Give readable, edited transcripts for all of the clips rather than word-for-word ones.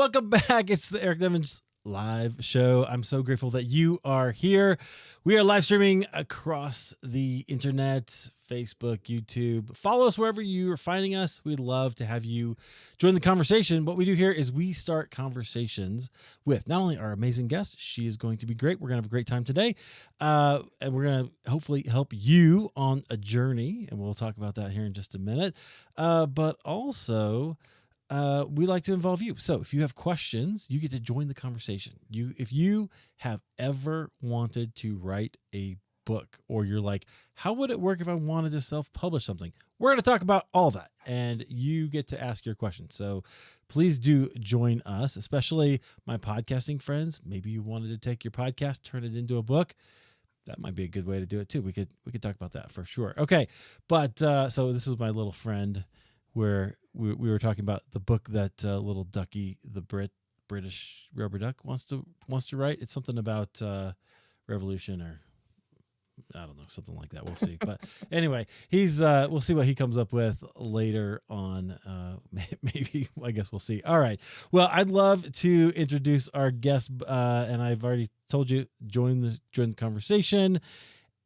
welcome back. It's the Eric Nevins live show. I'm so grateful that you are here. We are live streaming across the internet, Facebook, YouTube. Follow us wherever you are finding us. We'd love to have you join the conversation. What we do here is we start conversations with not only our amazing guest, she is going to be great. We're going to have a great time today. And we're going to hopefully help you on a journey. And we'll talk about that here in just a minute. But also, we like to involve you. So if you have questions, you get to join the conversation. If you have ever wanted to write a book, or you're like, how would it work if I wanted to self-publish something? We're going to talk about all that, and you get to ask your questions. So please do join us, especially my podcasting friends. Maybe you wanted to take your podcast, turn it into a book. That might be a good way to do it too. We could talk about that for sure. Okay. But, so this is my little friend where we were talking about the book that little ducky, the British rubber duck wants to write. It's something about revolution, or I don't know, something like that. We'll see. But anyway, we'll see what he comes up with later on. Maybe, I guess we'll see. All right. Well, I'd love to introduce our guest, and I've already told you, join the conversation.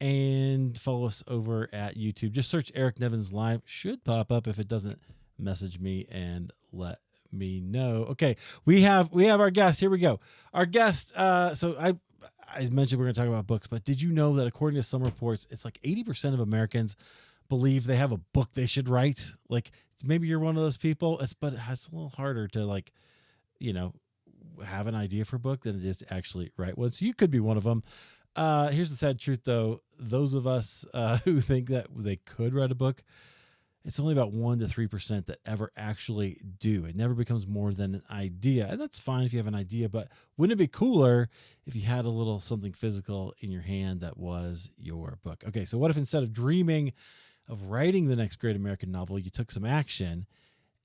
And follow us over at YouTube. Just search Eric Nevins Live. Should pop up. If it doesn't, message me and let me know. Okay, we have our guest. Here we go. Our guest. So I mentioned we're going to talk about books, but did you know that according to some reports, it's like 80% of Americans believe they have a book they should write? Like, maybe you're one of those people. But it's a little harder to have an idea for a book than it is to actually write one. So you could be one of them. Here's the sad truth, though. Those of us who think that they could write a book, it's only about 1% to 3% that ever actually do. It never becomes more than an idea. And that's fine if you have an idea, but wouldn't it be cooler if you had a little something physical in your hand that was your book? Okay, so what if instead of dreaming of writing the next great American novel, you took some action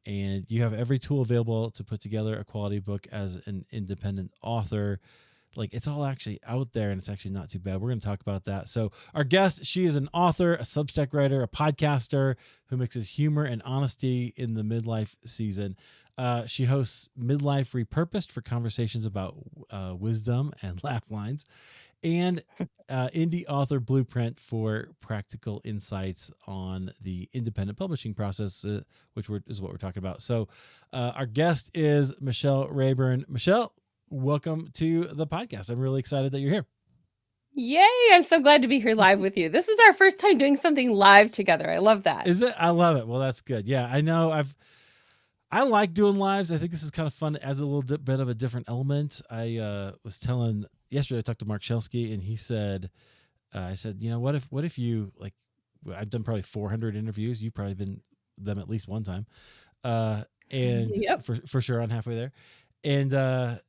and you have every tool available to put together a quality book as an independent author? Like, it's all actually out there, and it's actually not too bad. We're going to talk about that. So our guest, she is an author, a Substack writer, a podcaster who mixes humor and honesty in the midlife season. She hosts Midlife Repurposed for conversations about wisdom and laugh lines, and indie author Blueprint for practical insights on the independent publishing process, which is what we're talking about. So our guest is Michelle Rayburn. Michelle, welcome to the podcast. I'm really excited that you're here. Yay. I'm so glad to be here live with you. This is our first time doing something live together. I love that. Is it? I love it. Well, that's good. Yeah, I know. I like doing lives. I think this is kind of fun. It adds a little bit of a different element. I was telling yesterday, I talked to Mark Shelsky, and he said, I said, what if you, like, I've done probably 400 interviews. You've probably been them at least one time. And yep, for sure on halfway there. And,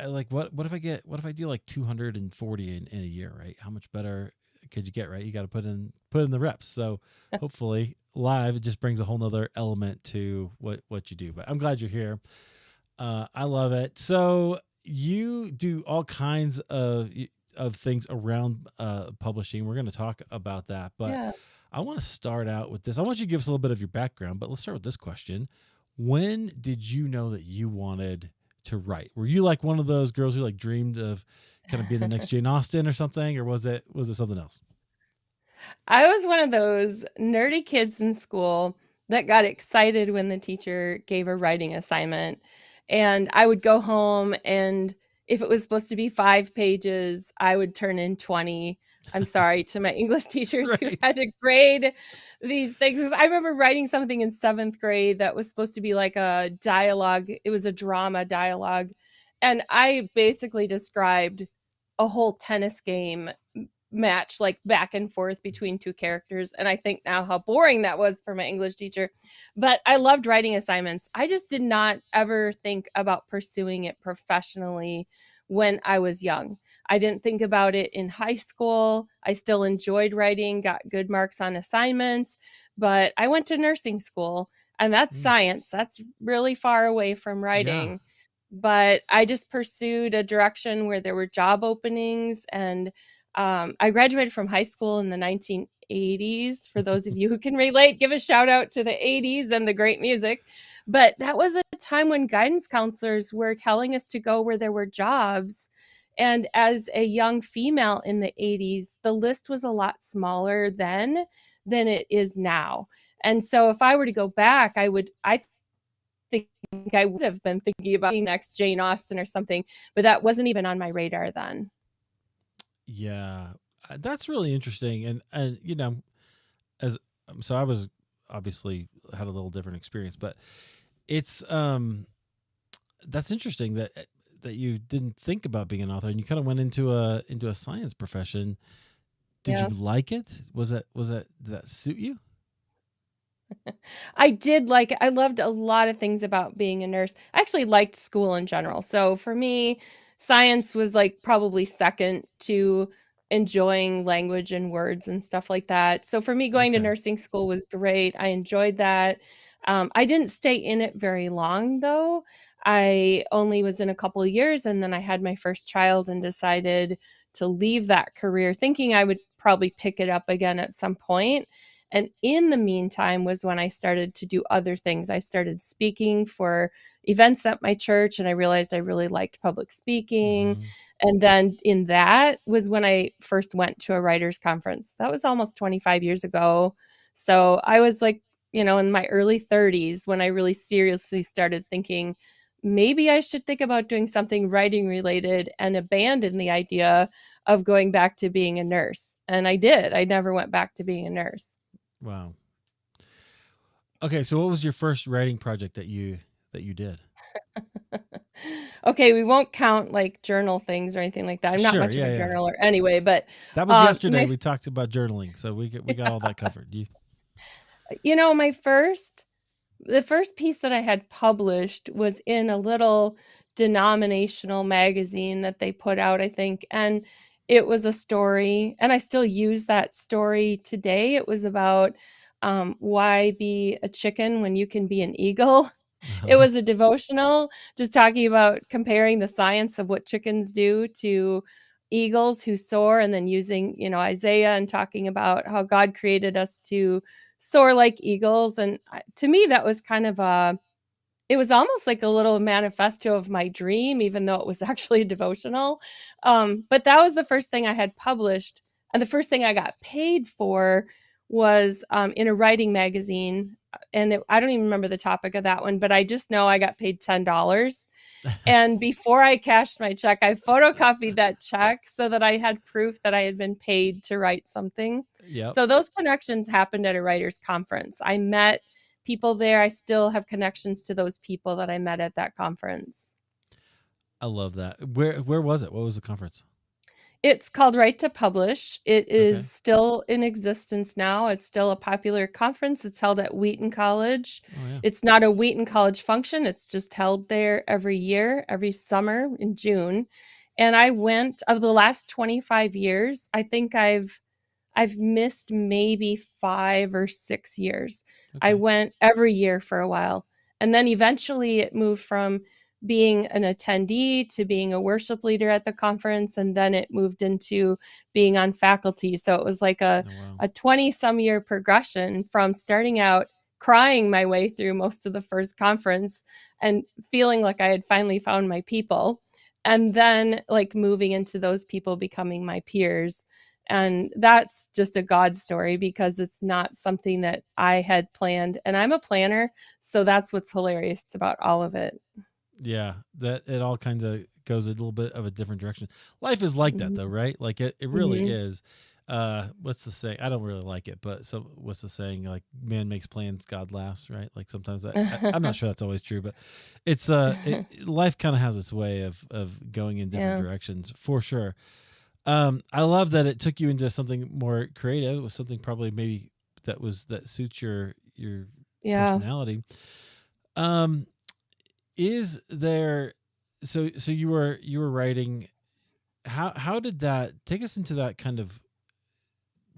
like, what if I do like 240 in a year, right? How much better could you get, right? You got to put in the reps. So hopefully live, it just brings a whole nother element to what you do. But I'm glad you're here. I love it. So you do all kinds of things around publishing. We're going to talk about that, but yeah. I want to start out with this. I want you to give us a little bit of your background, but let's start with this question. When did you know that you wanted to write? Were you like one of those girls who like dreamed of kind of being the next Jane Austen or something, or was it something else? I was one of those nerdy kids in school that got excited when the teacher gave a writing assignment, and I would go home, and if it was supposed to be 5 pages, I would turn in 20. I'm sorry to my English teachers right. who had to grade these things. I remember writing something in 7th grade that was supposed to be like a dialogue. It was a drama dialogue. And I basically described a whole tennis game match, like back and forth between 2 characters. And I think now how boring that was for my English teacher. But I loved writing assignments. I just did not ever think about pursuing it professionally when I was young. I didn't think about it in high school. I still enjoyed writing, got good marks on assignments, but I went to nursing school, and that's science. That's really far away from writing. Yeah. But I just pursued a direction where there were job openings, and I graduated from high school in the 1980s. For those of you who can relate, give a shout out to the 80s and the great music. But that was a time when guidance counselors were telling us to go where there were jobs. And as a young female in the 80s, the list was a lot smaller then than it is now. And so if I were to go back, I think I would have been thinking about being next Jane Austen or something, but that wasn't even on my radar then. Yeah, that's really interesting. And as so I was obviously had a little different experience, but it's that's interesting that you didn't think about being an author and you kind of went into a science profession. Did you Yeah. like it? Did that suit you? I did like it. I loved a lot of things about being a nurse. I actually liked school in general. So for me, science was like probably second to enjoying language and words and stuff like that. So for me, going to Okay. nursing school was great. I enjoyed that. I didn't stay in it very long though. I only was in a couple of years and then I had my first child and decided to leave that career thinking I would probably pick it up again at some point. And in the meantime was when I started to do other things. I started speaking for events at my church, and I realized I really liked public speaking. Hmm. And then in that was when I first went to a writers conference. That was almost 25 years ago. So I was like, in my early 30s when I really seriously started thinking maybe I should think about doing something writing related and abandon the idea of going back to being a nurse. And I did. I never went back to being a nurse. Wow. Okay, so what was your first writing project that you did? Okay, we won't count like journal things or anything like that. I'm not Sure. much of Yeah, a yeah. journaler anyway, but That was yesterday. my We talked about journaling, so we got all that covered. You my the first piece that I had published was in a little denominational magazine that they put out, I think, and it was a story, and I still use that story today. It was about why be a chicken when you can be an eagle. It was a devotional just talking about comparing the science of what chickens do to eagles who soar, and then using, Isaiah and talking about how God created us to soar like eagles. And to me, that was kind of it was almost like a little manifesto of my dream, even though it was actually a devotional. But that was the first thing I had published. And the first thing I got paid for was in a writing magazine. And I don't even remember the topic of that one, but I just know I got paid $10. And before I cashed my check, I photocopied that check so that I had proof that I had been paid to write something. Yep. So those connections happened at a writers conference. I met people there. I still have connections to those people that I met at that conference. I love that. Where was it? What was the conference? It's called Right to Publish. It Okay. is still in existence now. It's still a popular conference. It's held at Wheaton College. Oh yeah. It's not a Wheaton College function. It's just held there every year, every summer in June. And I went of the last 25 years, I think I've missed maybe 5 or 6 years. I Okay. went every year for a while, and then eventually it moved from being an attendee to being a worship leader at the conference, and then it moved into being on faculty. So it was like Oh wow. a 20-some year progression from starting out crying my way through most of the first conference and feeling like I had finally found my people, and then, like, moving into those people becoming my peers. And that's just a God story because it's not something that I had planned. And I'm a planner. So that's what's hilarious about all of it. Yeah, that it all kinds of goes a little bit of a different direction. Life is like that though, Mhm. right? Like it really Mhm. is. What's the saying? I don't really like it, but so what's the saying? Like man makes plans, God laughs, right? Like sometimes I'm not sure that's always true, but it's life kind of has its way of going in different Yeah. directions for sure. I love that it took you into something more creative. It was something probably maybe that suits your Yeah. personality. Um, is there so you were writing, how did that take us into that kind of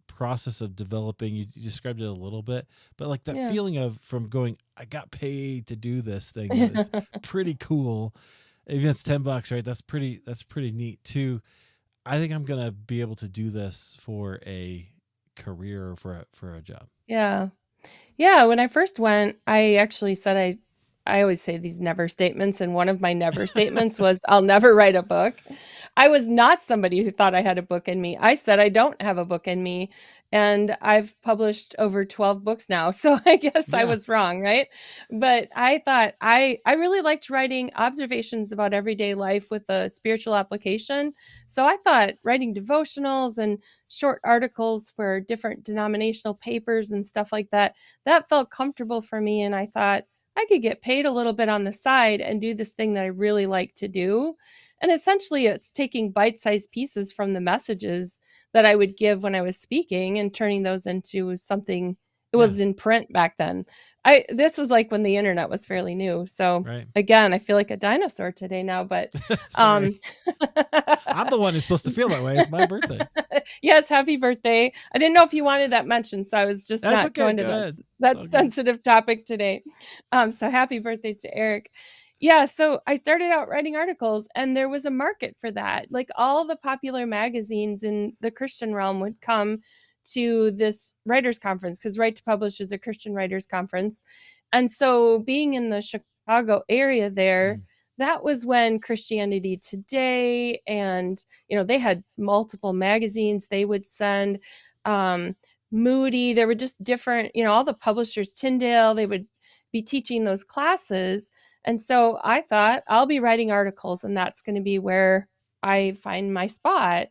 process of developing? You described it a little bit, but like that Yeah. feeling of from going, I got paid to do this thing that is pretty cool. Even if it's $10, right? That's pretty neat too. I think I'm gonna be able to do this for a career or for a job. Yeah. Yeah. When I first went, I actually said I always say these never statements. And one of my never statements was, I'll never write a book. I was not somebody who thought I had a book in me. I said I don't have a book in me. And I've published over 12 books now. So I guess I Yeah. was wrong, right? But I thought I really liked writing observations about everyday life with a spiritual application. So I thought writing devotionals and short articles for different denominational papers and stuff like that, that felt comfortable for me. And I thought I could get paid a little bit on the side and do this thing that I really like to do. And essentially, it's taking bite sized pieces from the messages that I would give when I was speaking and turning those into something. It Yeah. was in print back then. This was like when the internet was fairly new. So Right. again, I feel like a dinosaur today now, but Sorry. I'm the one who's supposed to feel that way. It's my birthday. Yes, happy birthday. I didn't know if you wanted that mentioned, so I was just That's not okay. going to Go ahead. that sensitive topic today. So happy birthday to Eric. Yeah, so I started out writing articles and there was a market for that. Like all the popular magazines in the Christian realm would come to this writers conference because Right to Publish is a Christian writers conference. And so being in the Chicago area there, Mm. that was when Christianity Today and they had multiple magazines they would send. Moody, there were just different, all the publishers, Tyndale, they would be teaching those classes. And so I thought I'll be writing articles and that's going to be where I find my spot.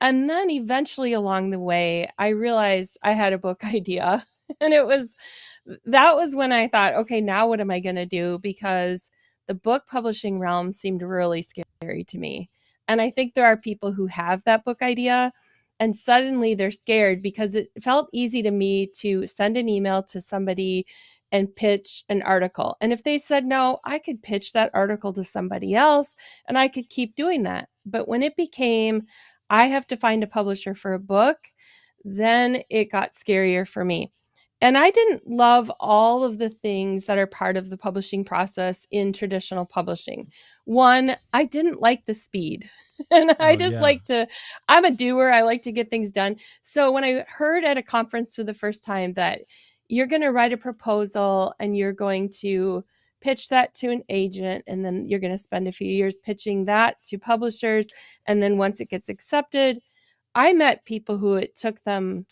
And then eventually along the way, I realized I had a book idea. And that was when I thought, okay, now what am I going to do? Because the book publishing realm seemed really scary to me. And I think there are people who have that book idea and suddenly they're scared because it felt easy to me to send an email to somebody and pitch an article. And if they said no, I could pitch that article to somebody else and I could keep doing that. But when it became, I have to find a publisher for a book, then it got scarier for me. And I didn't love all of the things that are part of the publishing process in traditional publishing. One, I didn't like the speed. And I Oh, just yeah. I'm a doer. I like to get things done. So when I heard at a conference for the first time that you're going to write a proposal and you're going to pitch that to an agent, and then you're going to spend a few years pitching that to publishers. And then once it gets accepted, I met people who it took them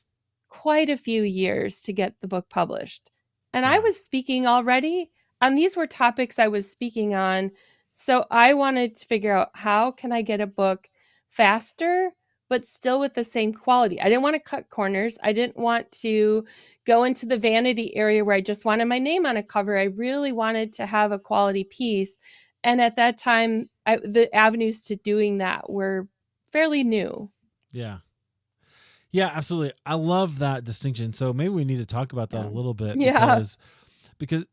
quite a few years to get the book published. And I Yeah. was speaking already, and these were topics I was speaking on. So I wanted to figure out how can I get a book faster, but still with the same quality. I didn't want to cut corners. I didn't want to go into the vanity area where I just wanted my name on a cover. I really wanted to have a quality piece. And at that time, the avenues to doing that were fairly new. Yeah. Yeah, absolutely. I love that distinction. So maybe we need to talk about that Yeah. a little bit Yeah. because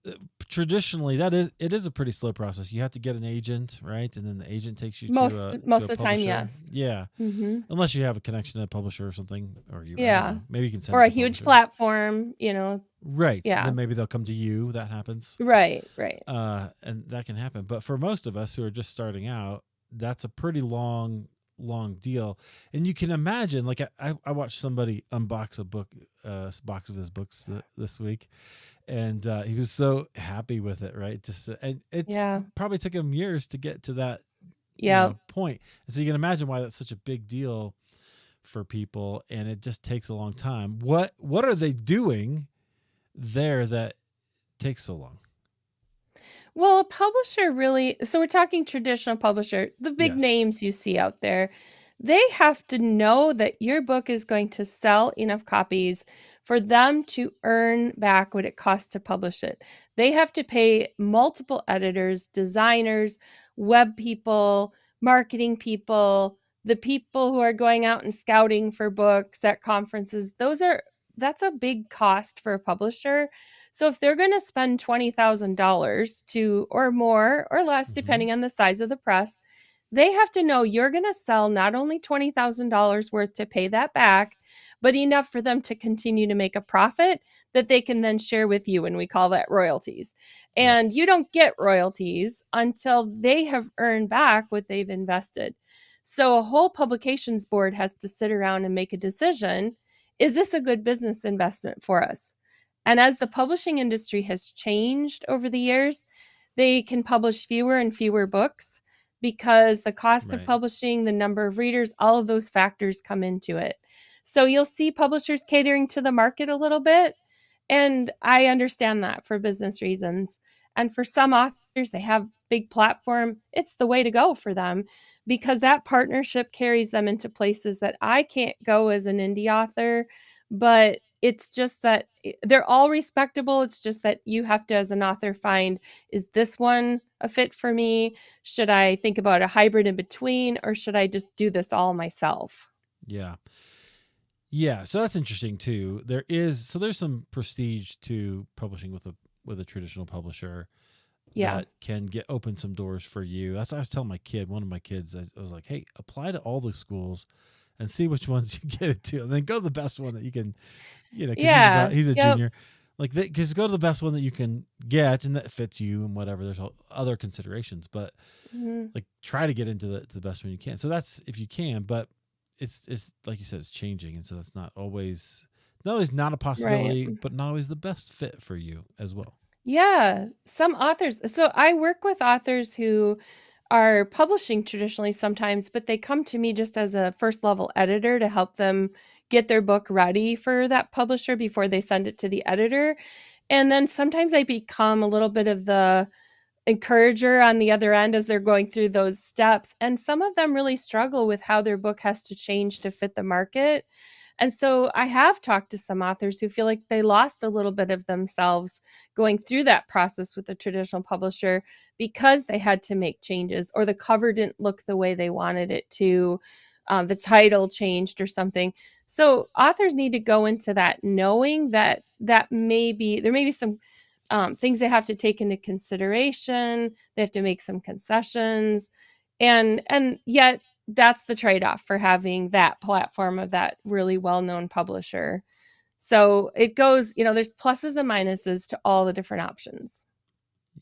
traditionally it is a pretty slow process. You have to get an agent, right? And then the agent takes you Most to of a the time, publisher. yes. Yeah. Mm-hmm. Unless you have a connection to a publisher or something, or I don't Yeah. know. Maybe you can send Or it a to huge publisher. platform, Right. Yeah. Then maybe they'll come to you. That happens. Right. And that can happen. But for most of us who are just starting out, that's a pretty long deal. And you can imagine, like I watched somebody unbox a box of his books this week, and he was so happy with it, right? And it probably took him years to get to that point. And so you can imagine why that's such a big deal for people, and it just takes a long time. What are they doing there that takes so long? Well, a publisher really, so we're talking traditional publisher, the big Yes. names you see out there, they have to know that your book is going to sell enough copies for them to earn back what it costs to publish it. They have to pay multiple editors, designers, web people, marketing people, the people who are going out and scouting for books at conferences. That's a big cost for a publisher. So if they're going to spend $20,000 or more or less, depending on the size of the press, they have to know you're going to sell not only $20,000 worth to pay that back, but enough for them to continue to make a profit that they can then share with you. And we call that royalties. And you don't get royalties until they have earned back what they've invested. So a whole publications board has to sit around and make a decision. Is this a good business investment for us? And as the publishing industry has changed over the years, they can publish fewer and fewer books because the cost of Right. publishing, the number of readers, all of those factors come into it. So you'll see publishers catering to the market a little bit. And I understand that for business reasons. And for some authors, they have big platform. It's the way to go for them because that partnership carries them into places that I can't go as an indie author. But it's just that they're all respectable. It's just that you have to, as an author, find, is this one a fit for me? Should I think about a hybrid in between, or should I just do this all myself? Yeah. Yeah, so that's interesting too. There's some prestige to publishing with a traditional publisher Yeah. that can open some doors for you. That's what I was telling one of my kids. I was like, "Hey, apply to all the schools and see which ones you get into, and then go to the best one that you can, because Yeah. he's a Yep. junior, because go to the best one that you can get and that fits you and whatever. There's other considerations, but Mm-hmm. like try to get into the best one you can. So that's if you can, but it's like you said, it's changing, and so that's not always not a Right. possibility, but not always the best fit for you as well. Yeah, some authors. So I work with authors who are publishing traditionally sometimes, but they come to me just as a first level editor to help them get their book ready for that publisher before they send it to the editor. And then sometimes I become a little bit of the encourager on the other end as they're going through those steps. And some of them really struggle with how their book has to change to fit the market. And so I have talked to some authors who feel like they lost a little bit of themselves going through that process with the traditional publisher because they had to make changes, or the cover didn't look the way they wanted it to. The title changed or something. So authors need to go into that knowing that there may be some things they have to take into consideration. They have to make some concessions, and yet that's the trade-off for having that platform of that really well-known publisher. So it goes, there's pluses and minuses to all the different options.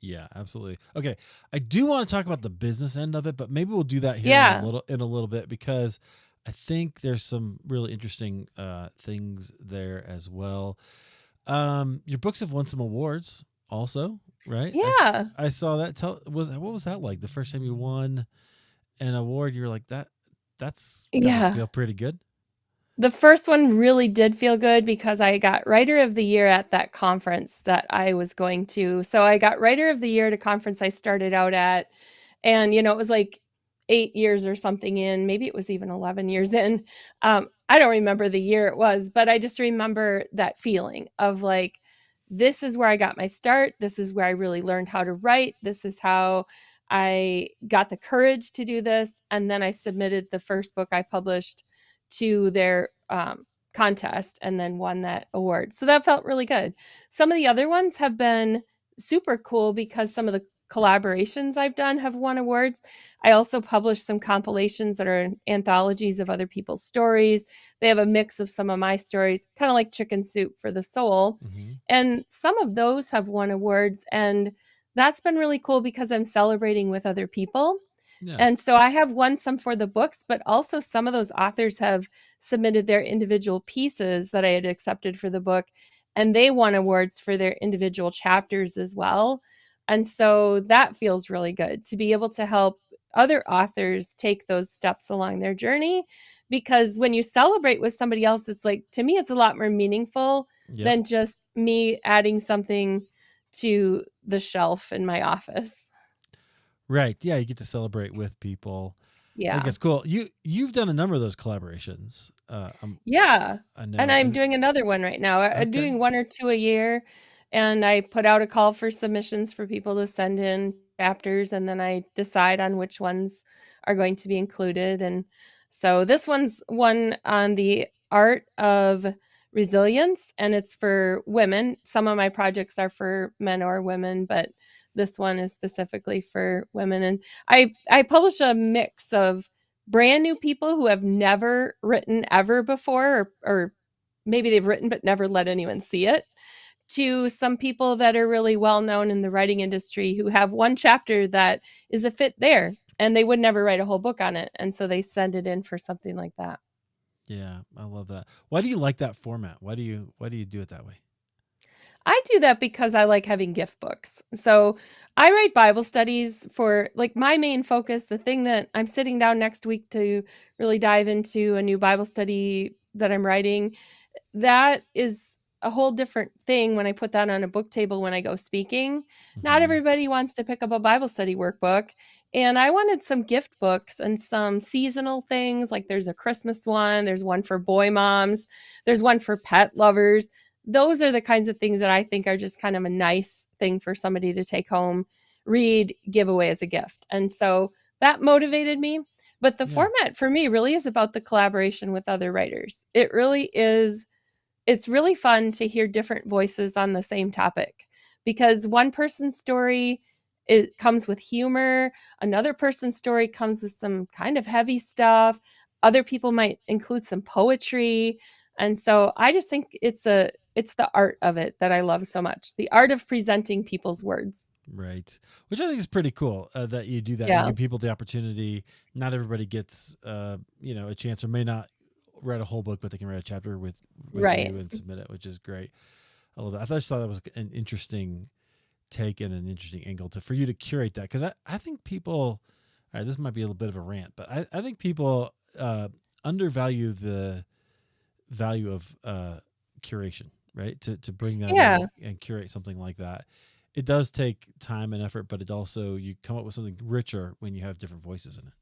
Yeah, absolutely. Okay, I do want to talk about the business end of it, but maybe we'll do that here Yeah. in a little bit, because I think there's some really interesting things there as well. Your books have won some awards, also, right? Yeah. I saw that. What was that like? The first time you won an award, you were like, that's gotta Yeah. feel pretty good. The first one really did feel good because I got Writer of the Year at that conference that I was going to. So I got Writer of the Year at a conference I started out at. And, it was like 8 years or something in, maybe it was even 11 years in. I don't remember the year it was, but I just remember that feeling of like, this is where I got my start. This is where I really learned how to write. This is how I got the courage to do this. And then I submitted the first book I published to their contest and then won that award. So that felt really good. Some of the other ones have been super cool because some of the collaborations I've done have won awards. I also published some compilations that are anthologies of other people's stories. They have a mix of some of my stories, kind of like Chicken Soup for the Soul. Mm-hmm. And some of those have won awards. And that's been really cool because I'm celebrating with other people. Yeah. And so I have won some for the books, but also some of those authors have submitted their individual pieces that I had accepted for the book, and they won awards for their individual chapters as well. And so that feels really good to be able to help other authors take those steps along their journey. Because when you celebrate with somebody else, it's like, to me, it's a lot more meaningful Yep. than just me adding something to the shelf in my office. Right. Yeah, you get to celebrate with people. I think Yeah. it's cool. You've done a number of those collaborations. Yeah, I and know. I'm And doing another one right now. I'm okay. doing 1 or 2 a year, and I put out a call for submissions for people to send in chapters, and then I decide on which ones are going to be included. And so this one's one on the art of resilience, and it's for women. Some of my projects are for men or women, but this one is specifically for women. And I publish a mix of brand new people who have never written ever before, or maybe they've written but never let anyone see it, to some people that are really well known in the writing industry who have one chapter that is a fit there and they would never write a whole book on it, and so they send it in for something like that. Yeah, I love that. Why do you like that format? Why do you do it that way? I do that because I like having gift books. So I write Bible studies for like my main focus, the thing that I'm sitting down next week to really dive into a new Bible study that I'm writing. That is a whole different thing when I put that on a book table when I go speaking. Not Hmm. everybody wants to pick up a Bible study workbook. And I wanted some gift books and some seasonal things. Like there's a Christmas one, there's one for boy moms, there's one for pet lovers. Those are the kinds of things that I think are just kind of a nice thing for somebody to take home, read, give away as a gift. And so that motivated me. But the Yeah. format for me really is about the collaboration with other writers. It really is. It's really fun to hear different voices on the same topic because one person's story, it comes with humor, another person's story comes with some kind of heavy stuff. Other people might include some poetry. And so I just think it's the art of it that I love so much. The art of presenting people's words. Right. Which I think is pretty cool that you do that and you Yeah. give people the opportunity. Not everybody gets, a chance or may not read a whole book, but they can read a chapter with Right. you and submit it, which is great. I love that. Just thought that was an interesting take and an interesting angle for you to curate that. Cause I think people, all right, this might be a little bit of a rant, but I think people undervalue the value of curation, right? To bring that Yeah. in and curate something like that. It does take time and effort, but it also, you come up with something richer when you have different voices in it.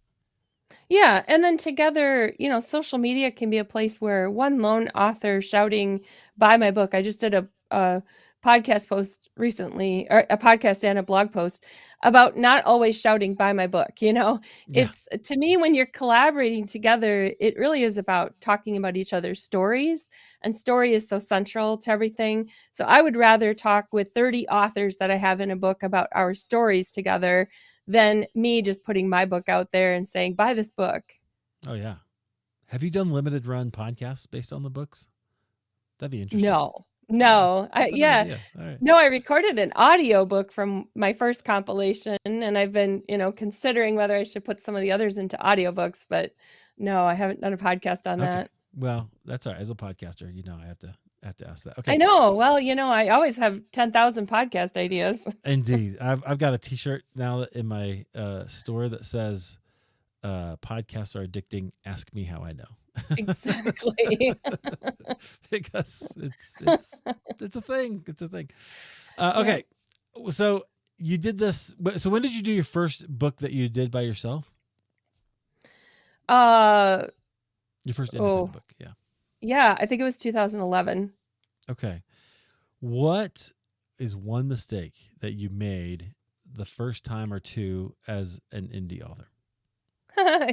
Yeah, and then together, social media can be a place where one lone author shouting, "Buy my book." I just did a podcast post recently, or a podcast and a blog post about not always shouting, "Buy my book." Yeah. It's to me when you're collaborating together, it really is about talking about each other's stories, and story is so central to everything. So I would rather talk with 30 authors that I have in a book about our stories together than me just putting my book out there and saying, buy this book. Oh yeah. Have you done limited run podcasts based on the books? That'd be interesting. No, Yeah, no. that's an Yeah. idea. All right. No, I recorded an audio book from my first compilation and I've been, considering whether I should put some of the others into audiobooks, but no, I haven't done a podcast on Okay. that. Well, that's all right. As a podcaster, I have to ask that. I Okay. know. Well, I always have 10,000 podcast ideas. Indeed. I've got a t-shirt now in my store that says podcasts are addicting. Ask me how I know. Exactly. Because it's a thing. It's a thing. Yeah. Okay. So you did this. So when did you do your first book that you did by yourself? Uh, Your first independent oh, book. Yeah. yeah, I think it was 2011. Okay. What is one mistake that you made the first time or two as an indie author?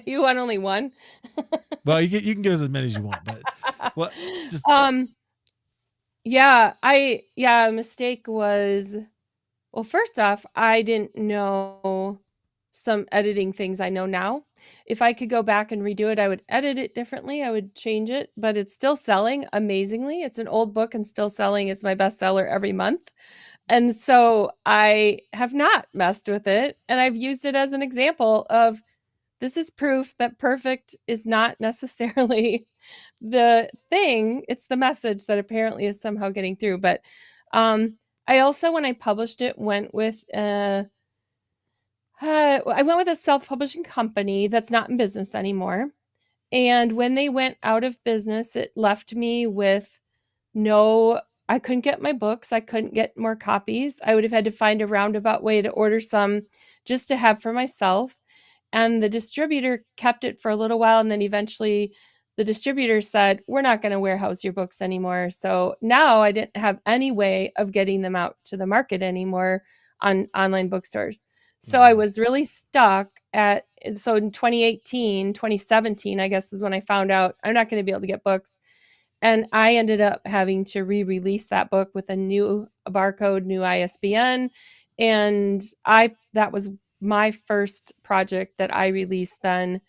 You want only one? Well, you can give us as many as you want, but what just Um, yeah, a mistake was, well, first off, I didn't know some editing things I know now. If I could go back and redo it, I would edit it differently. I would change it, but it's still selling amazingly. It's an old book and still selling. It's my bestseller every month. And so I have not messed with it. And I've used it as an example of this is proof that perfect is not necessarily the thing. It's the message that apparently is somehow getting through. But I also, when I published it, went with I went with a self-publishing company that's not in business anymore. And when they went out of business, it left me with no, I couldn't get my books. I couldn't get more copies. I would have had to find a roundabout way to order some just to have for myself. And the distributor kept it for a little while. And then eventually the distributor said, we're not going to warehouse your books anymore. So now I didn't have any way of getting them out to the market anymore on online bookstores. So I mhm. was really stuck so in 2018, 2017, I guess is when I found out I'm not going to be able to get books. And I ended up having to re-release that book with a new barcode, new ISBN. And that was my first project that I released then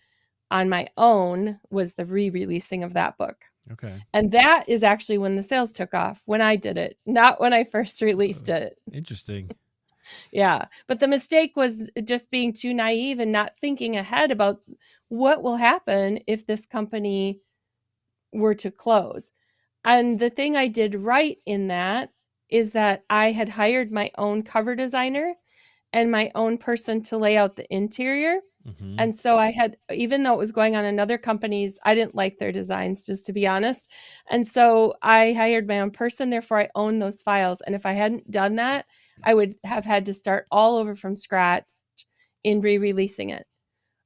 on my own, was the re-releasing of that book. Okay. And that is actually when the sales took off, when I did it, not when I first released it. Interesting. Yeah. But the mistake was just being too naive and not thinking ahead about what will happen if this company were to close. And the thing I did right in that is that I had hired my own cover designer and my own person to lay out the interior. Mm-hmm. And so I had, even though it was going on in other companies, I didn't like their designs, just to be honest. And so I hired my own person. Therefore, I own those files. And if I hadn't done that, I would have had to start all over from scratch in re-releasing it.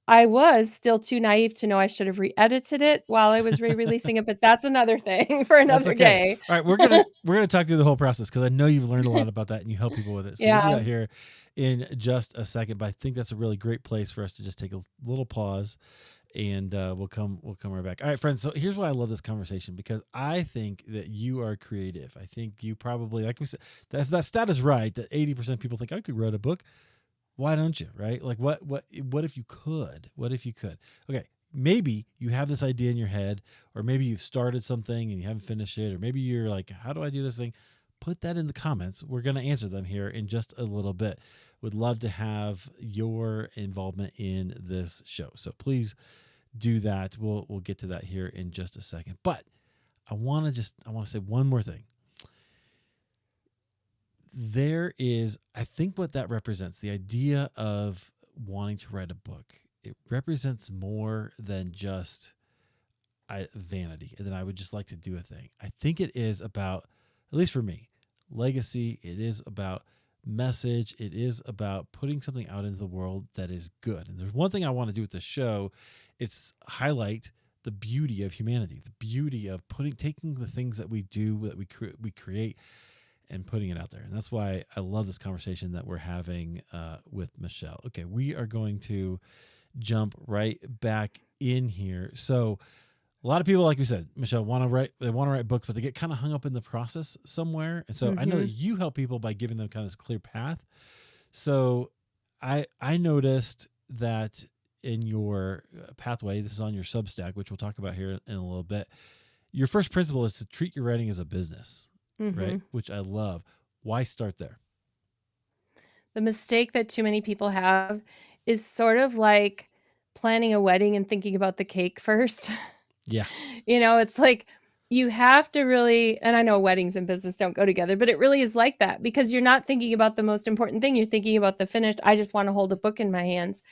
I was still too naive to know I should have re-edited it while I was re-releasing it, but that's another thing for That's another okay. day. All right, we're gonna talk through the whole process because I know you've learned a lot about that and you help people with it. So we'll do Yeah. that here in just a second. But I think that's a really great place for us to just take a little pause, and we'll come right back. All right, friends. So here's why I love this conversation, because I think that you are creative. I think you probably, like we said, that stat is right, that 80% of people think I could write a book. Why don't you? Right? Like what if you could? What if you could? Okay. Maybe you have this idea in your head, or maybe you've started something and you haven't finished it, or maybe you're like, how do I do this thing? Put that in the comments. We're going to answer them here in just a little bit. Would love to have your involvement in this show. So please do that. We'll get to that here in just a second. But I want to say one more thing. There is, I think what that represents, the idea of wanting to write a book, it represents more than just vanity, and then I would just like to do a thing. I think it is about, at least for me, legacy. It is about message. It is about putting something out into the world that is good. And there's one thing I want to do with the show. It's highlight the beauty of humanity, the beauty of taking the things that we do, that we create, and putting it out there. And that's why I love this conversation that we're having with Michelle. Okay, we are going to jump right back in here. So a lot of people, like we said, Michelle, want to write books, but they get kind of hung up in the process somewhere. And so I know that you help people by giving them kind of this clear path. So I noticed that in your pathway, this is on your Substack, which we'll talk about here in a little bit. Your first principle is to treat your writing as a business. Right? Which I love. Why start there? The mistake that too many people have is sort of like planning a wedding and thinking about the cake first. Yeah. It's like you have to really, and I know weddings and business don't go together, but it really is like that, because you're not thinking about the most important thing. You're thinking about the finished, I just want to hold a book in my hands.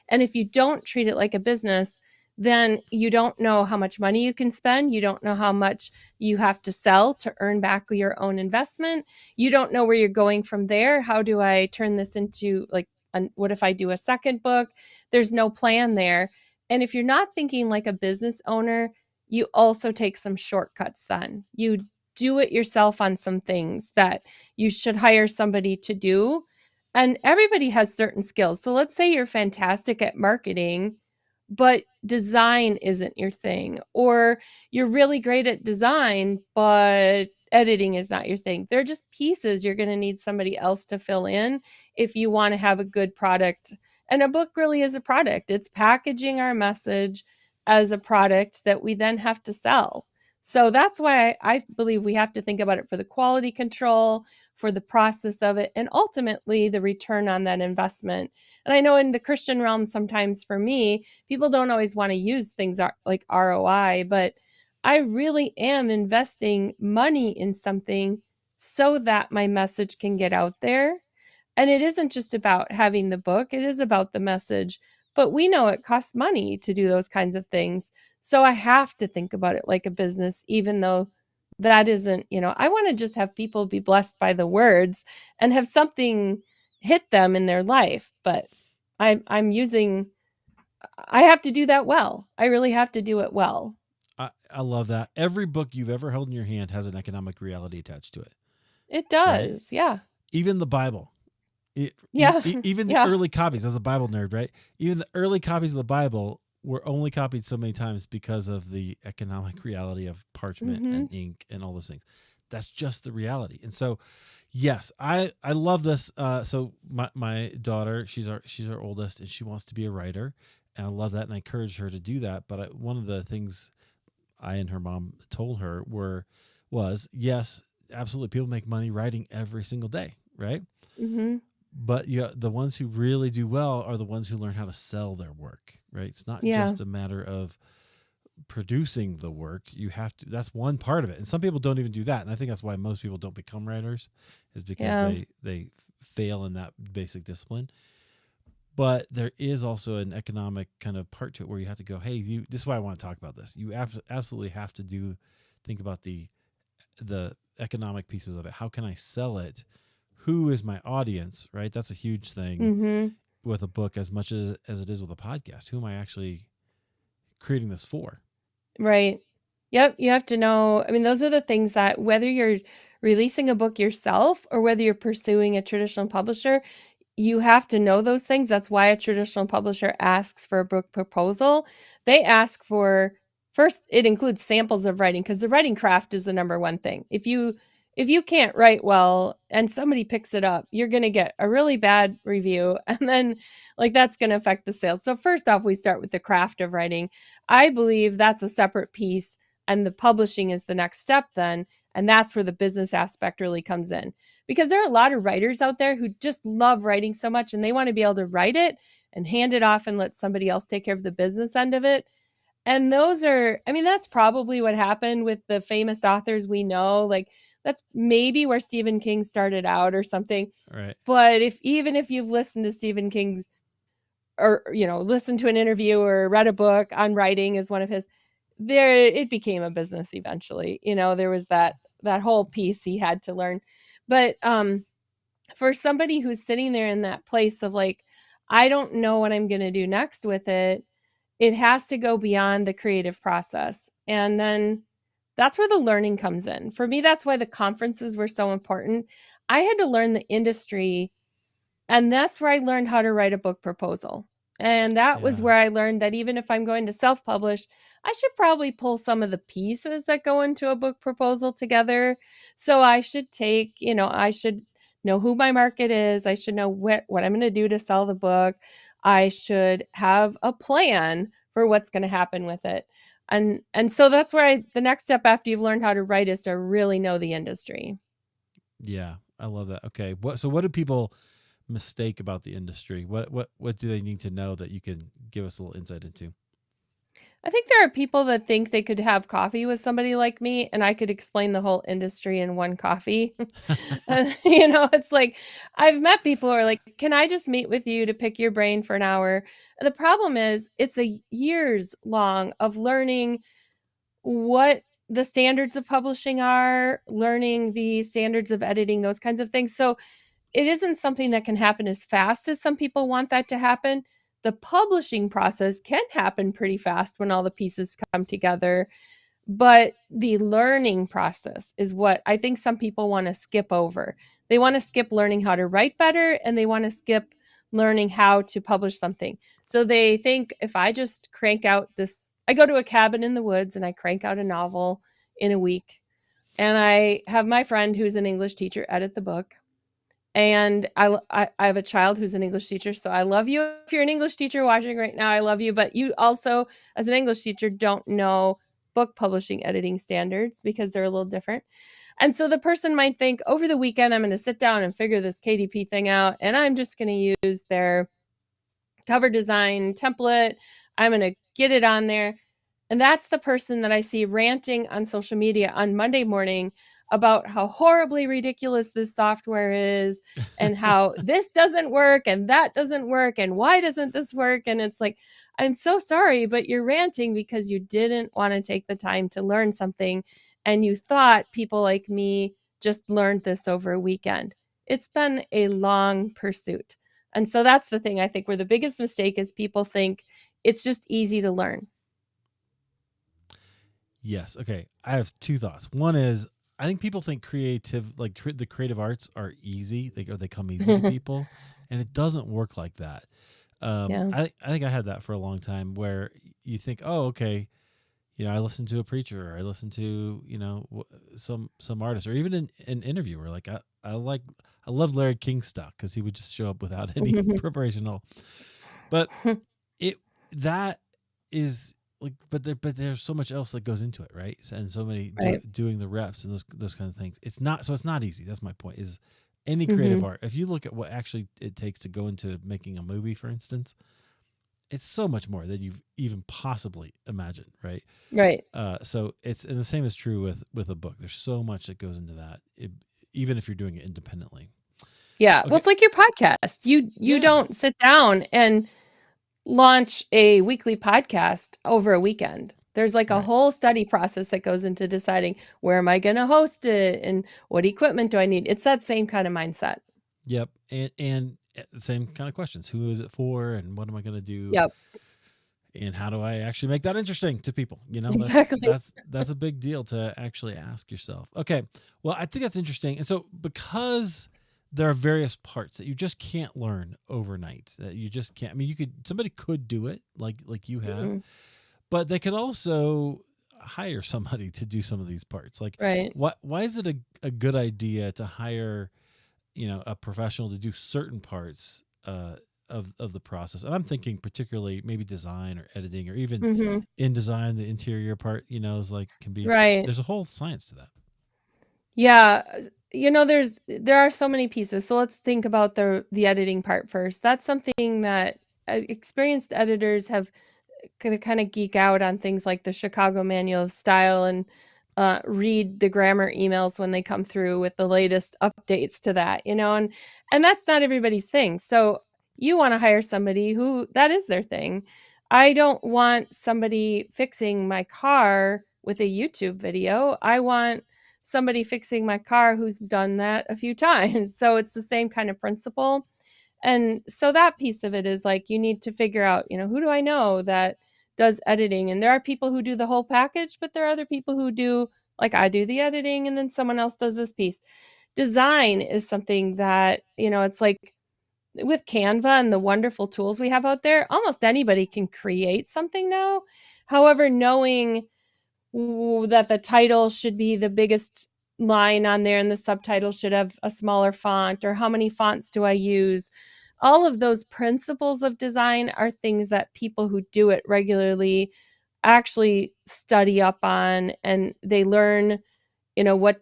And if you don't treat it like a business, then you don't know how much money you can spend. You don't know how much you have to sell to earn back your own investment. You don't know where you're going from there. How do I turn this into, like, what if I do a second book? There's no plan there. And if you're not thinking like a business owner, you also take some shortcuts then. You do it yourself on some things that you should hire somebody to do. And everybody has certain skills. So let's say you're fantastic at marketing, but design isn't your thing, or you're really great at design, but editing is not your thing. They're just pieces you're going to need somebody else to fill in if you want to have a good product. And a book really is a product. It's packaging our message as a product that we then have to sell. So that's why I believe we have to think about it for the quality control, for the process of it, and ultimately the return on that investment. And I know in the Christian realm, sometimes for me, people don't always want to use things like ROI, but I really am investing money in something so that my message can get out there. And it isn't just about having the book, it is about the message. But we know it costs money to do those kinds of things. So I have to think about it like a business, even though that isn't, I want to just have people be blessed by the words and have something hit them in their life. But I have to do that well. I really have to do it well. I love that. Every book you've ever held in your hand has an economic reality attached to it. It Right? does. Yeah. Even the Bible. Yeah. Even the Yeah. early copies, as a Bible nerd, right? Even the early copies of the Bible were only copied so many times because of the economic reality of parchment and ink and all those things. That's just the reality. And so, yes, I love this. So my daughter, she's our oldest, and she wants to be a writer, and I love that, and I encourage her to do that. But one of the things I and her mom told her was yes, absolutely, people make money writing every single day, right? But the ones who really do well are the ones who learn how to sell their work, right? It's not just a matter of producing the work, you have to, that's one part of it. And some people don't even do that. And I think that's why most people don't become writers, is because Yeah. they fail in that basic discipline. But there is also an economic kind of part to it where you have to go, hey, this is why I want to talk about this. You absolutely have to think about the economic pieces of it. How can I sell it? Who is my audience, right? That's a huge thing Mm-hmm. with a book as much as it is with a podcast. Who am I actually creating this for? Right. Yep. You have to know. I mean, those are the things that whether you're releasing a book yourself or whether you're pursuing a traditional publisher, you have to know those things. That's why a traditional publisher asks for a book proposal. They ask for first, it includes samples of writing because the writing craft is the number one thing. If you can't write well and somebody picks it up, you're going to get a really bad review and then like that's going to affect the sales. So first off, we start with the craft of writing. I believe that's a separate piece and the publishing is the next step then, and that's where the business aspect really comes in. Because there are a lot of writers out there who just love writing so much and they want to be able to write it and hand it off and let somebody else take care of the business end of it. And those are, I mean, that's probably what happened with the famous authors we know. Like, that's maybe where Stephen King started out or something. Right. But even if you've listened to Stephen King's or, listened to an interview or read a book on writing as one of his, it became a business eventually. There was that whole piece he had to learn. But for somebody who's sitting there in that place of like, I don't know what I'm going to do next with it, it has to go beyond the creative process. And then that's where the learning comes in. For me, that's why the conferences were so important. I had to learn the industry, and that's where I learned how to write a book proposal. And that was Yeah. where I learned that even if I'm going to self-publish, I should probably pull some of the pieces that go into a book proposal together. So I should I should know who my market is. I should know what I'm going to do to sell the book. I should have a plan for what's going to happen with it. And so that's where the next step after you've learned how to write is to really know the industry. Yeah. I love that. Okay. What do people mistake about the industry? What do they need to know that you can give us a little insight into? I think there are people that think they could have coffee with somebody like me and I could explain the whole industry in one coffee. It's like I've met people who are like, "Can I just meet with you to pick your brain for an hour?" And the problem is it's a years long of learning what the standards of publishing are, learning the standards of editing, those kinds of things. So it isn't something that can happen as fast as some people want that to happen. The publishing process can happen pretty fast when all the pieces come together, but the learning process is what I think some people want to skip over. They want to skip learning how to write better and they want to skip learning how to publish something. So they think if I just crank out I go to a cabin in the woods and I crank out a novel in a week and I have my friend who's an English teacher edit the book. And I have a child who's an English teacher, so I love you. If you're an English teacher watching right now, I love you. But you also, as an English teacher, don't know book publishing editing standards because they're a little different. And so the person might think over the weekend, I'm going to sit down and figure this KDP thing out, and I'm just going to use their cover design template. I'm going to get it on there. And that's the person that I see ranting on social media on Monday morning about how horribly ridiculous this software is and how this doesn't work and that doesn't work and why doesn't this work? And it's like, I'm so sorry, but you're ranting because you didn't want to take the time to learn something and you thought people like me just learned this over a weekend. It's been a long pursuit. And so that's the thing I think where the biggest mistake is people think it's just easy to learn. Yes. Okay. I have two thoughts. One is I think people think the creative arts are easy. They come easy to people, and it doesn't work like that. Yeah. I think I had that for a long time where you think, oh, okay, I listen to a preacher, or I listen to some artist, or even an interviewer. Like I love Larry King stuff because he would just show up without any preparation at all. But that is like, but there's so much else that goes into it, right? And so many Right. doing the reps and those kind of things. It's not easy. That's my point. Is any creative art, if you look at what actually it takes to go into making a movie, for instance, it's so much more than you've even possibly imagined, right? Right. So it's, and the same is true with a book. There's so much that goes into that, even if you're doing it independently. Yeah. Well, Okay. it's like your podcast. You Yeah. don't sit down and launch a weekly podcast over a weekend. There's like a Right. whole study process that goes into deciding where am I going to host it and what equipment do I need. It's that same kind of mindset. Yep. And the same kind of questions. Who is it for, and what am I going to do, Yep. and how do I actually make that interesting to people? That's Exactly. that's a big deal to actually ask yourself. Okay. Well, I think that's interesting. And so, because there are various parts that you just can't learn overnight, that you just can't. I mean, somebody could do it like you have, Mhm. but they could also hire somebody to do some of these parts. Like, Right. why is it a good idea to hire, a professional to do certain parts of the process? And I'm thinking particularly maybe design or editing, or even Mhm. in design, the interior part, is like, can be, Right. there's a whole science to that. Yeah, there are so many pieces. So let's think about the editing part first. That's something that experienced editors have kind of geek out on things like the Chicago Manual of Style and read the grammar emails when they come through with the latest updates to that, and that's not everybody's thing. So you want to hire somebody who that is their thing. I don't want somebody fixing my car with a YouTube video. I want somebody fixing my car who's done that a few times. So it's the same kind of principle. And so that piece of it is like you need to figure out, who do I know that does editing? And there are people who do the whole package, but there are other people who do, like I do, the editing, and then someone else does this piece. Design is something that, it's like with Canva and the wonderful tools we have out there, almost anybody can create something now. However, knowing that the title should be the biggest line on there and the subtitle should have a smaller font, or how many fonts do I use? All of those principles of design are things that people who do it regularly actually study up on, and they learn, what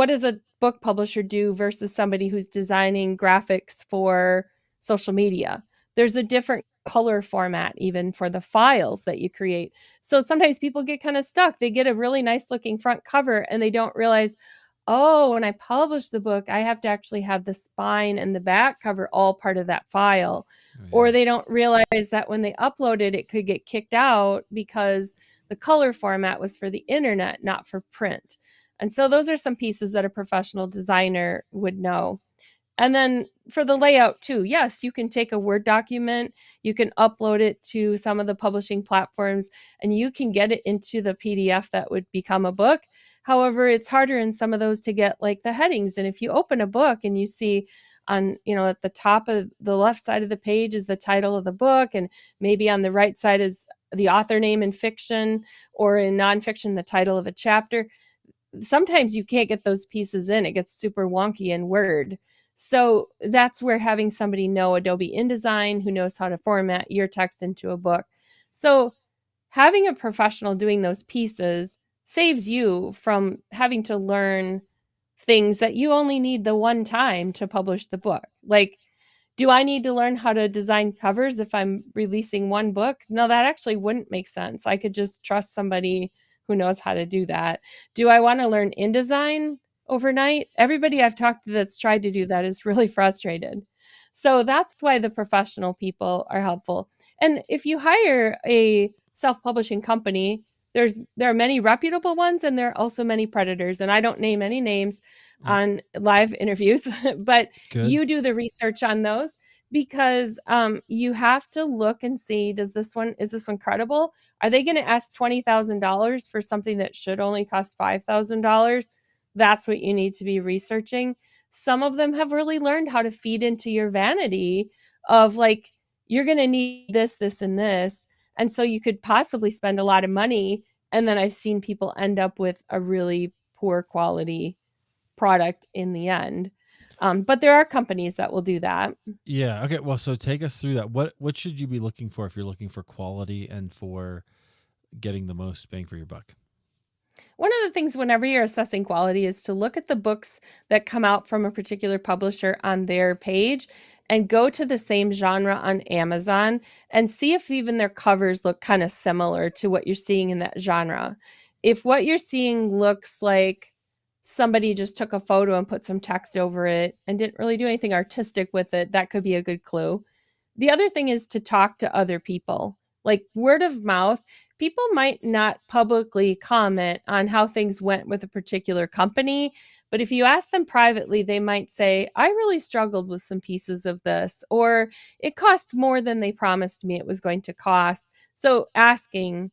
does a book publisher do versus somebody who's designing graphics for social media? There's a different color format even for the files that you create. So sometimes people get kind of stuck. They get a really nice looking front cover and they don't realize, oh, when I publish the book, I have to actually have the spine and the back cover all part of that file. Oh, yeah. Or they don't realize that when they upload it, it could get kicked out because the color format was for the internet, not for print. And so those are some pieces that a professional designer would know. And then for the layout too, yes, you can take a Word document, you can upload it to some of the publishing platforms, and you can get it into the PDF that would become a book. However, it's harder in some of those to get like the headings. And if you open a book and you see on, at the top of the left side of the page is the title of the book, and maybe on the right side is the author name in fiction, or in nonfiction, the title of a chapter, sometimes you can't get those pieces in. It gets super wonky in Word. So that's where having somebody know Adobe InDesign who knows how to format your text into a book. So having a professional doing those pieces saves you from having to learn things that you only need the one time to publish the book. Like, do I need to learn how to design covers if I'm releasing one book? No, that actually wouldn't make sense. I could just trust somebody who knows how to do that. Do I want to learn InDesign overnight? Everybody I've talked to that's tried to do that is really frustrated. So that's why the professional people are helpful. And if you hire a self-publishing company, there are many reputable ones and there are also many predators. And I don't name any names Mm, on live interviews, but good. you do the research on those, because you have to look and see, is this one credible? Are they going to ask $20,000 for something that should only cost $5,000? That's what you need to be researching. Some of them have really learned how to feed into your vanity of like, you're going to need this, this, and this. And so you could possibly spend a lot of money. And then I've seen people end up with a really poor quality product in the end. But there are companies that will do that. Yeah. Okay. Well, so take us through that. What should you be looking for if you're looking for quality and for getting the most bang for your buck? One of the things whenever you're assessing quality is to look at the books that come out from a particular publisher on their page and go to the same genre on Amazon and see if even their covers look kind of similar to what you're seeing in that genre. If what you're seeing looks like somebody just took a photo and put some text over it and didn't really do anything artistic with it, that could be a good clue. The other thing is to talk to other people, like word of mouth. People might not publicly comment on how things went with a particular company, but if you ask them privately, they might say, I really struggled with some pieces of this, or it cost more than they promised me it was going to cost. So asking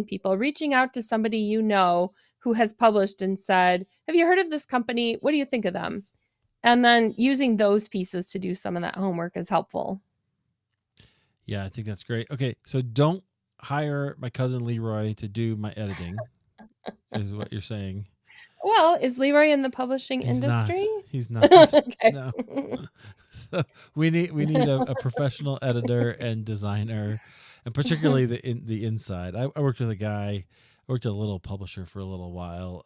people, reaching out to somebody you know who has published and said, have you heard of this company? What do you think of them? And then using those pieces to do some of that homework is helpful. Yeah, I think that's great. Okay, so don't hire my cousin Leroy to do my editing, is what you're saying. Well, is Leroy in the publishing He's industry? not. He's not. Okay. No. So we need a professional editor and designer, and particularly the inside. I worked with a guy. I worked at a little publisher for a little while,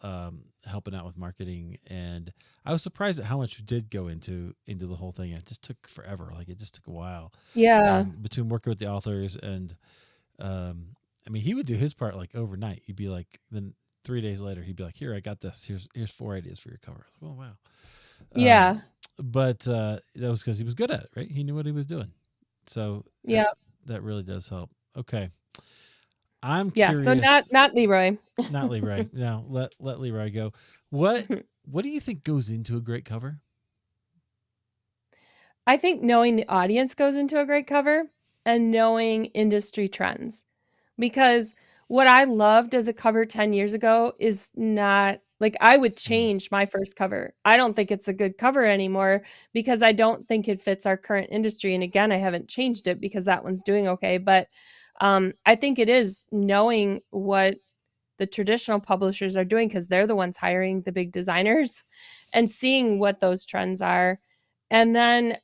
helping out with marketing, and I was surprised at how much did go into the whole thing. It just took forever. Like it just took a while, Yeah. and between working with the authors and, I mean, he would do his part like overnight. He'd be like, then 3 days later, he'd be like, "Here, I got this. Here's 4 ideas for your cover." I was like, "Oh wow." Yeah. But that was because he was good at it, right? He knew what he was doing. So Yeah. that really does help. Okay. I'm Yeah. So curious. not Leroy. Not Leroy. No, let Leroy go. What do you think goes into a great cover? I think knowing the audience goes into a great cover and knowing industry trends. Because what I loved as a cover 10 years ago is not like I would Mm, change my first cover. I don't think it's a good cover anymore because I don't think it fits our current industry. And again, I haven't changed it because that one's doing okay. But I think it is knowing what the traditional publishers are doing because they're the ones hiring the big designers and seeing what those trends are. And then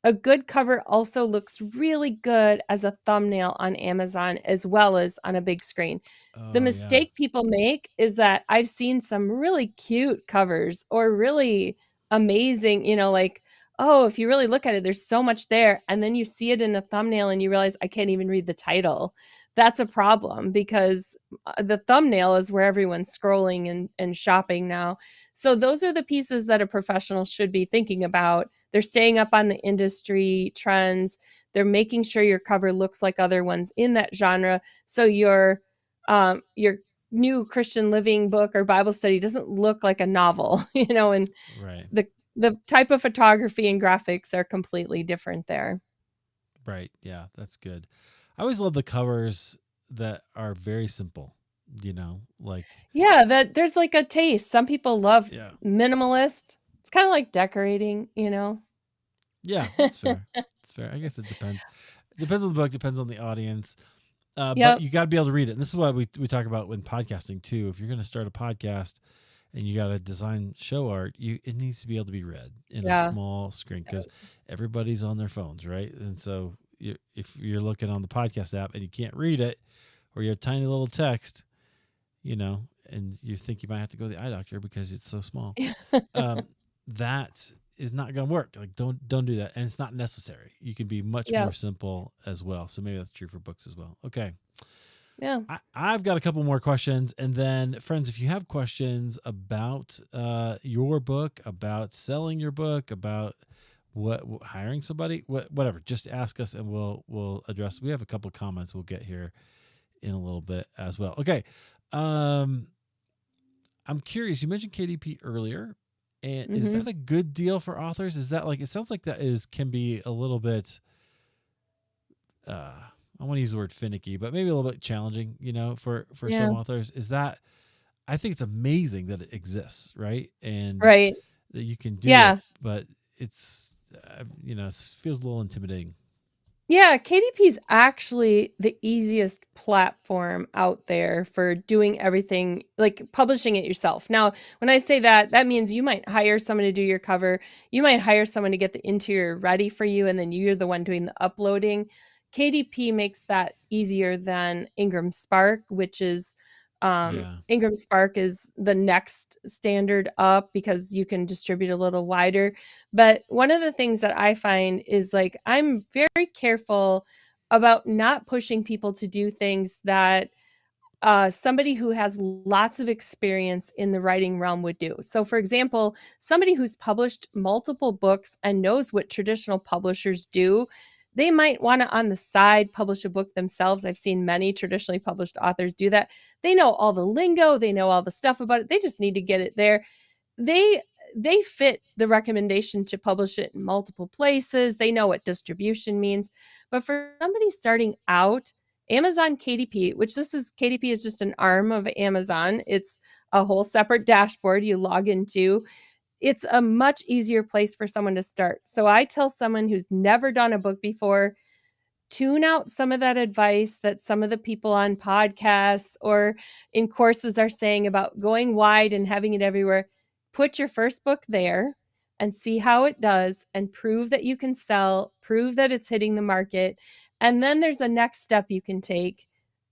a good cover also looks really good as a thumbnail on Amazon as well as on a big screen. The oh yeah. mistake people make is that I've seen some really cute covers or really amazing, like, oh, if you really look at it, there's so much there. And then you see it in a thumbnail and you realize I can't even read the title. That's a problem because the thumbnail is where everyone's scrolling and shopping now. So those are the pieces that a professional should be thinking about. They're staying up on the industry trends. They're making sure your cover looks like other ones in that genre. So your new Christian living book or Bible study doesn't look like a novel, and Right. the type of photography and graphics are completely different there. Right. Yeah, that's good. I always love the covers that are very simple, like Yeah, that there's like a taste. Some people love yeah. minimalist. It's kind of like decorating. Yeah, that's fair. It's fair. I guess it depends. It depends on the book, depends on the audience. But Yep. you got to be able to read it. And this is what we talk about when podcasting too. If you're going to start a podcast and you got to design show art, it needs to be able to be read in a Yeah. small screen because everybody's on their phones, right? And so if you're looking on the podcast app and you can't read it, or you have tiny little text, and you think you might have to go to the eye doctor because it's so small, that is not going to work. Like don't do that, and it's not necessary. You can be much Yeah. more simple as well. So maybe that's true for books as well. Okay. Yeah. I've got a couple more questions, and then friends, if you have questions about your book, about selling your book, about what hiring somebody, whatever, just ask us and we'll address. We have a couple comments we'll get here in a little bit as well. Okay. I'm curious. You mentioned KDP earlier, and is Mhm. that a good deal for authors? Is that like, it sounds like that can be a little bit, I want to use the word finicky, but maybe a little bit challenging, for some Yeah. authors. Is that, I think it's amazing that it exists, right? And Right. that you can do it, Yeah. but it's, it feels a little intimidating. Yeah, KDP is actually the easiest platform out there for doing everything, like publishing it yourself. Now, when I say that, that means you might hire someone to do your cover. You might hire someone to get the interior ready for you, and then you're the one doing the uploading. KDP makes that easier than Ingram Spark, which is Yeah. Ingram Spark is the next standard up because you can distribute a little wider. But one of the things that I find is like I'm very careful about not pushing people to do things that somebody who has lots of experience in the writing realm would do. So, for example, somebody who's published multiple books and knows what traditional publishers do, they might want to on the side publish a book themselves. I've seen many traditionally published authors do that. They know all the lingo, they know all the stuff about it. They just need to get it there. They they fit the recommendation to publish it in multiple places. They know what distribution means. But for somebody starting out, Amazon KDP, which this is KDP is just an arm of Amazon. It's a whole separate dashboard you log into. It's a much easier place for someone to start. So I tell someone who's never done a book before, tune out some of that advice that some of the people on podcasts or in courses are saying about going wide and having it everywhere. Put your first book there and see how it does and prove that you can sell, prove that it's hitting the market. And then there's a next step you can take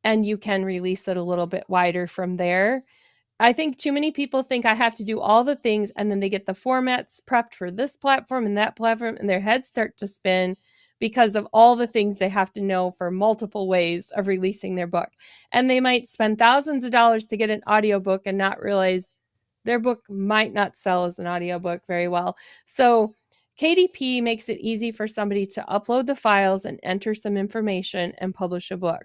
and you can release it a little bit wider from there. I think too many people think I have to do all the things and then they get the formats prepped for this platform and that platform and their heads start to spin because of all the things they have to know for multiple ways of releasing their book. And they might spend thousands of dollars to get an audiobook and not realize their book might not sell as an audiobook very well. So KDP makes it easy for somebody to upload the files and enter some information and publish a book.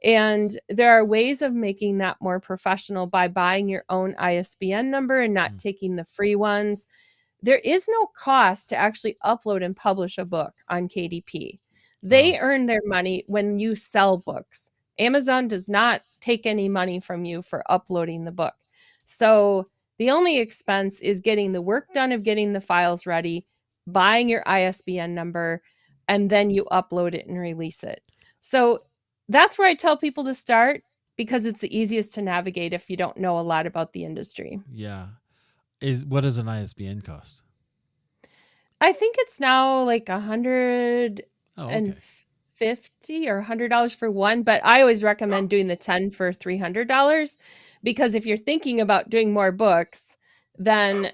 And there are ways of making that more professional by buying your own ISBN number and not taking the free ones. There is no cost to actually upload and publish a book on KDP. They Wow. earn their money when you sell books. Amazon does not take any money from you for uploading the book. So the only expense is getting the work done of getting the files ready, buying your ISBN number, and then you upload it and release it. So that's where I tell people to start because it's the easiest to navigate if you don't know a lot about the industry. Yeah. What does an ISBN cost? I think it's now like $150 Oh, okay. or $100 for one, but I always recommend doing the 10 for $300 because if you're thinking about doing more books, then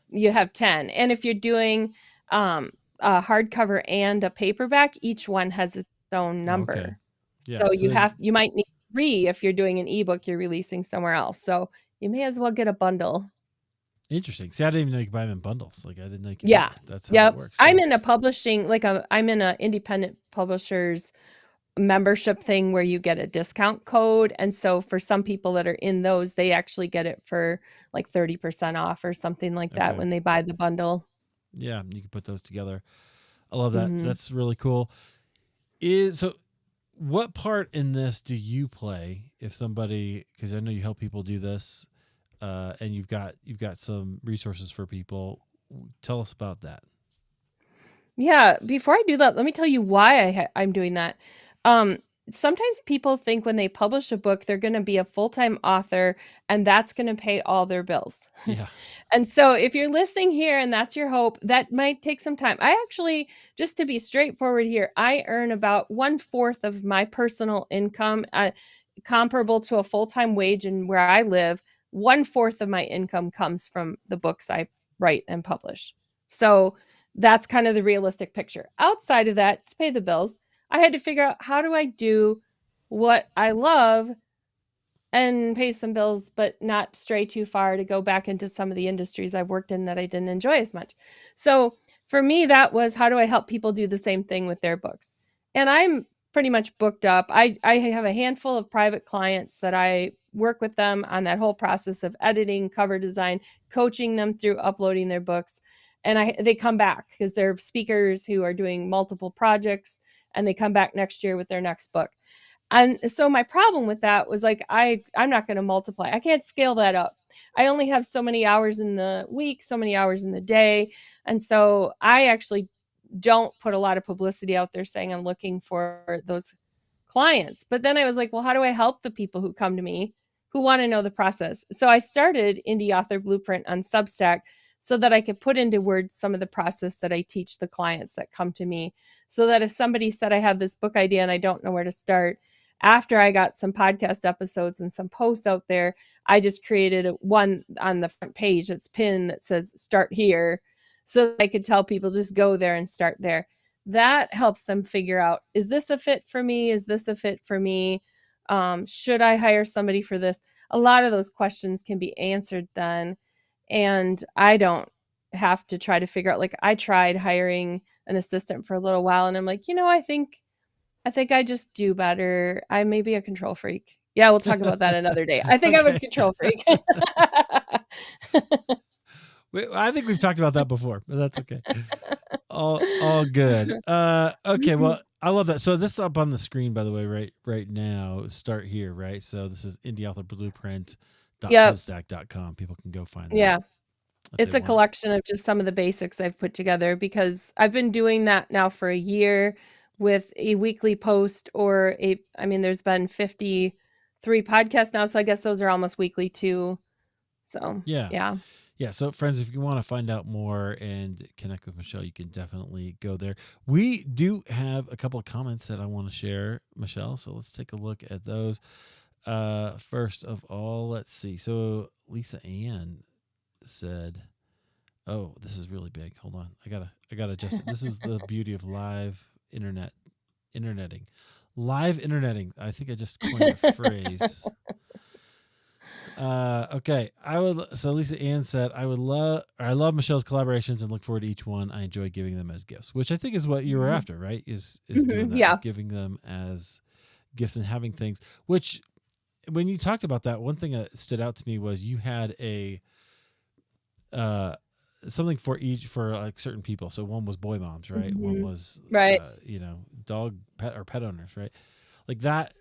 you have 10. And if you're doing a hardcover and a paperback, each one has its own Oh, okay. number. Yeah. So So you might need 3 if you're doing an ebook you're releasing somewhere else. So you may as well get a bundle. interesting. See, I didn't even know you could buy them in bundles. Like I didn't know you could do Yeah. that. That's how that Yep. works. I'm So in a publishing, I'm in an independent publisher's membership thing where you get a discount code. And so for some people that are in those, they actually get it for like 30% off or something like that okay. when they buy the bundle. Yeah, you can put those together. I love that. Mhm. That's really cool. So what part in this do you play if somebody, because I know you help people do this, and you've got some resources for people. Tell us about that. Yeah, before I do that, let me tell you why I'm doing that. Um, Sometimes people think when they publish a book, they're going to be a full-time author and that's going to pay all their bills. Yeah. And so if you're listening here and that's your hope, that might take some time. I actually, just to be straightforward here, I earn about 1/4 of my personal income, comparable to a full-time wage in where I live. 1/4 of my income comes from the books I write and publish. So that's kind of the realistic picture. Outside of that, to pay the bills, I had to figure out how do I do what I love and pay some bills, but not stray too far to go back into some of the industries I've worked in that I didn't enjoy as much. So for me, that was how do I help people do the same thing with their books? And I'm pretty much booked up. I have a handful of private clients that I work with them on that whole process of editing, cover design, coaching them through uploading their books. And they come back because they're speakers who are doing multiple projects and they come back next year with their next book. And so my problem with that was like I'm not going to multiply. I can't scale that up. I only have so many hours in the week, so many hours in the day. And so I actually don't put a lot of publicity out there saying I'm looking for those clients. But then I was like, well, how do I help the people who come to me who want to know the process? So I started Indie Author Blueprint on Substack so that I could put into words some of the process that I teach the clients that come to me. So that if somebody said I have this book idea and I don't know where to start, after I got some podcast episodes and some posts out there, I just created one on the front page that's pinned that says start here, so that I could tell people just go there and start there. That helps them figure out, is this a fit for me? Is this a fit for me? Should I hire somebody for this? A lot of those questions can be answered then. And I don't have to try to figure out, like, I tried hiring an assistant for a little while and I'm like, I think I just do better. I may be a control freak. Yeah, we'll talk about that another day. I think I'm a Okay. control freak. I think we've talked about that before, but that's okay. All good. Okay, well, I love that. So this is up on the screen, by the way, right now. Start here, right? So this is indieauthorblueprint.substack.com. People can go find that. Yeah. if It's they a want. collection of just some of the basics I've put together, because I've been doing that now for a year with a weekly post, or there's been 53 podcasts now, so I guess those are almost weekly too. So, Yeah. yeah. Yeah. So, friends, if you want to find out more and connect with Michelle, you can definitely go there. We do have a couple of comments that I want to share, Michelle. So let's take a look at those. First of all, let's see. So Lisa Ann said, "Oh, this is really big. Hold on, I gotta adjust it. This is the beauty of live interneting. Live interneting. I think I just coined a phrase." Okay. So Lisa Ann said, I love Michelle's collaborations and look forward to each one. I enjoy giving them as gifts, which I think is what you were after, right? Is doing that, Yeah. is giving them as gifts and having things, which when you talked about that, one thing that stood out to me was you had a, something for like certain people. So one was boy moms, right? One was, Right. dog pet owners, right? Like that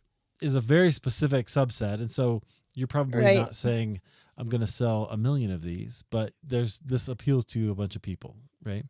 is a very specific subset. And so you're probably Right. not saying I'm going to sell 1 million of these, but this appeals to a bunch of people, right?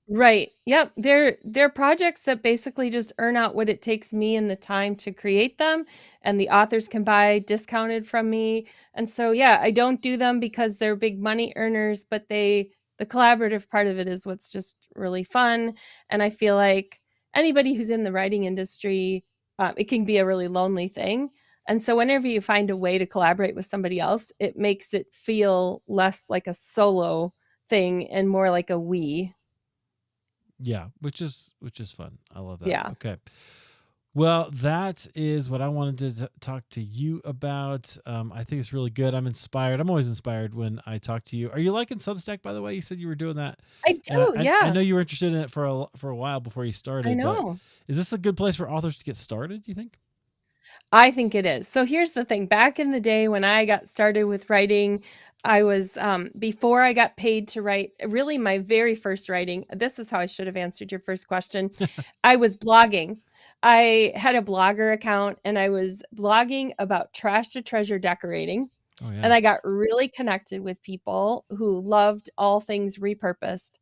Right. Yep. They're projects that basically just earn out what it takes me and the time to create them, and the authors can buy discounted from me. And so yeah, I don't do them because they're big money earners, but the collaborative part of it is what's just really fun. And I feel like anybody who's in the writing industry, it can be a really lonely thing. And so whenever you find a way to collaborate with somebody else, it makes it feel less like a solo thing and more like a we. Yeah, which is fun. I love that. Yeah. Okay. Well, that is what I wanted to talk to you about. I think it's really good. I'm inspired. I'm always inspired when I talk to you. Are you liking Substack, by the way? You said you were doing that. I And do, I yeah. know you were interested in it for a while before you started. I But know. is this a good place for authors to get started, do you think? I think it is. So here's the thing. Back in the day when I got started with writing, I was, before I got paid to write, really my very first writing, this is how I should have answered your first question. I was blogging. I had a blogger account and I was blogging about trash to treasure decorating. Oh, yeah. And I got really connected with people who loved all things repurposed.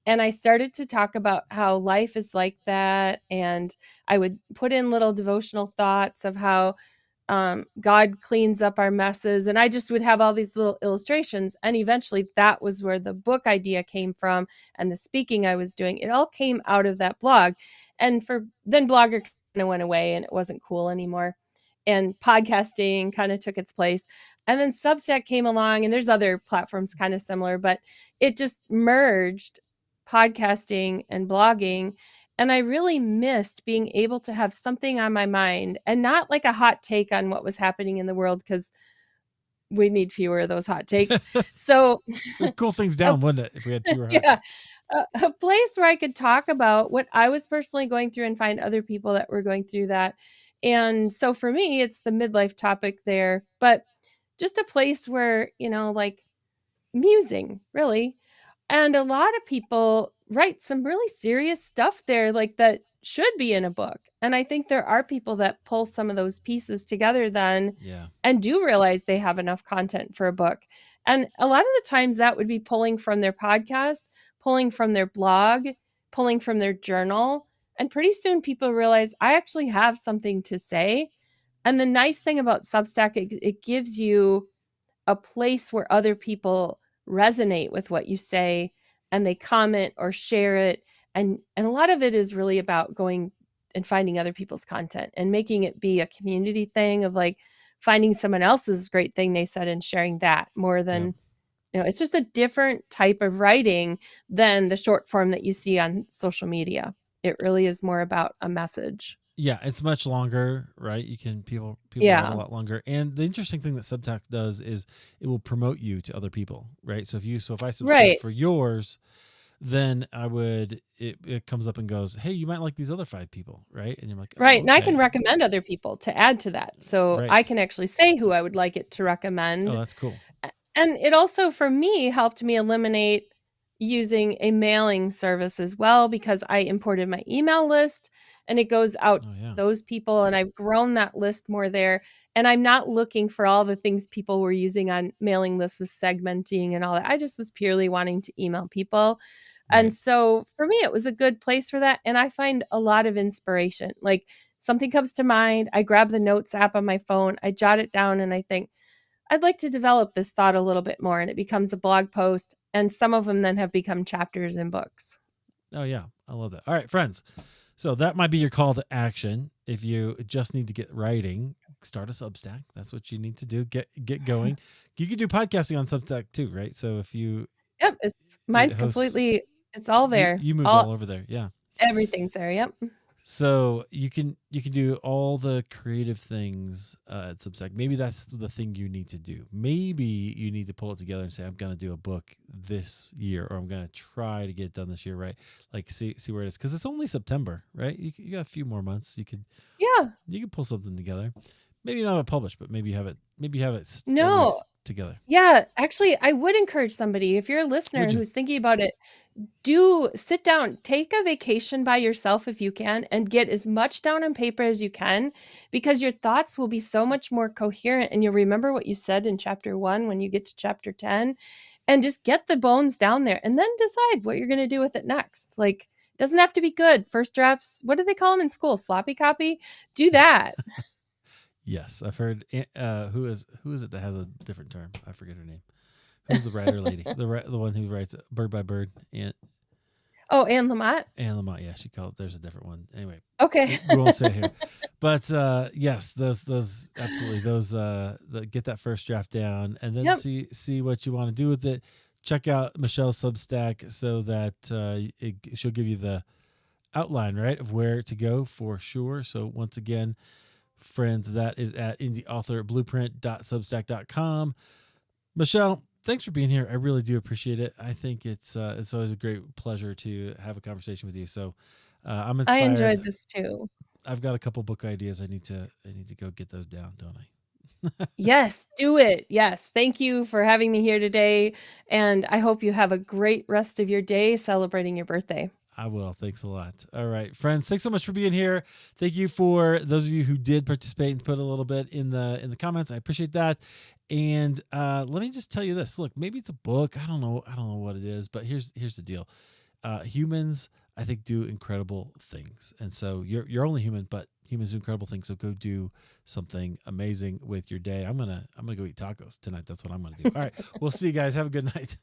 And I started to talk about how life is like that. And I would put in little devotional thoughts of how God cleans up our messes. And I just would have all these little illustrations. And eventually that was where the book idea came from, and the speaking I was doing. It all came out of that blog. And then Blogger kind of went away and it wasn't cool anymore. And podcasting kind of took its place. And then Substack came along, and there's other platforms kind of similar, but it just merged podcasting and blogging. And I really missed being able to have something on my mind, and not like a hot take on what was happening in the world, because we need fewer of those hot takes. So It'd cool things down, wouldn't it, if we had fewer hot yeah, takes? a place where I could talk about what I was personally going through and find other people that were going through that. And so for me, it's the midlife topic there, but just a place where, like musing, really. And a lot of people write some really serious stuff there, like that should be in a book. And I think there are people that pull some of those pieces together then, Yeah. and do realize they have enough content for a book. And a lot of the times that would be pulling from their podcast, pulling from their blog, pulling from their journal. And pretty soon people realize, I actually have something to say. And the nice thing about Substack, it gives you a place where other people resonate with what you say, and they comment or share it. And a lot of it is really about going and finding other people's content and making it be a community thing of like finding someone else's great thing they said and sharing that more than, it's just a different type of writing than the short form that you see on social media. It really is more about a message. Yeah, it's much longer, right? You can people write a Yeah. lot longer. And the interesting thing that Substack does is it will promote you to other people, right? So if I subscribe Right. for yours, then it comes up and goes, hey, you might like these other 5 people, right? And you're like, Right. oh, And I can okay. recommend other people to add to that. So I Right. can actually say who I would like it to Oh, recommend. that's cool. And it also, for me, helped me eliminate using a mailing service as well, because I imported my email list and it goes out Oh, yeah. those people, and I've grown that list more there. And I'm not looking for all the things people were using on mailing lists with segmenting and all that. I just was purely wanting to email people. And Right. so for me, it was a good place for that. And I find a lot of inspiration. Like something comes to mind, I grab the notes app on my phone, I jot it down, and I think, I'd like to develop this thought a little bit more. And it becomes a blog post. And some of them then have become chapters in books. Oh, yeah. I love that. All right, friends. So that might be your call to action. If you just need to get writing, start a Substack. That's what you need to do. Get going. You can do podcasting on Substack too, right? So if you Yep. Mine's host, completely, it's all there. you moved all over there. Yeah. Everything's there. Yep. So you can do all the creative things at Substack. Maybe that's the thing you need to do. Maybe you need to pull it together and say, I'm going to do a book this year, or I'm going to try to get it done this year, right? Like see where it is, because it's only September, right? You got a few more months. You could pull something together. Maybe not have it published, but maybe have it at No. least together. Yeah. Actually, I would encourage somebody, if you're a listener who's thinking about it, do sit down, take a vacation by yourself if you can, and get as much down on paper as you can, because your thoughts will be so much more coherent and you'll remember what you said in chapter 1 when you get to chapter 10, and just get the bones down there and then decide what you're going to do with it next. Like, it doesn't have to be good. First drafts, what do they call them in school? Sloppy copy? Do that. Yes, I've heard. Who is it that has a different term? I forget her name. Who's the writer lady? The one who writes Bird by Bird. Anne Lamott. Anne Lamott. Yeah, she called. There's a different one. Anyway, Okay. we won't say here. But yes, those absolutely get that first draft down, and then see what you want to do with it. Check out Michelle's Substack so that she'll give you the outline, right, of where to go for sure. So once again, friends, that is at indieauthorblueprint.substack.com. Michelle, thanks for being here. I really do appreciate it. I think it's always a great pleasure to have a conversation with you. So I'm inspired. I enjoyed this too. I've got a couple book ideas. I need to go get those down, don't I? Yes, do it. Yes. Thank you for having me here today. And I hope you have a great rest of your day celebrating your birthday. I will. Thanks a lot. All right, friends. Thanks so much for being here. Thank you for those of you who did participate and put a little bit in the comments. I appreciate that. And let me just tell you this. Look, maybe it's a book. I don't know what it is, but here's the deal. Humans, I think, do incredible things, and so you're only human, but humans do incredible things. So go do something amazing with your day. I'm gonna go eat tacos tonight. That's what I'm gonna do. All right. We'll see you guys. Have a good night.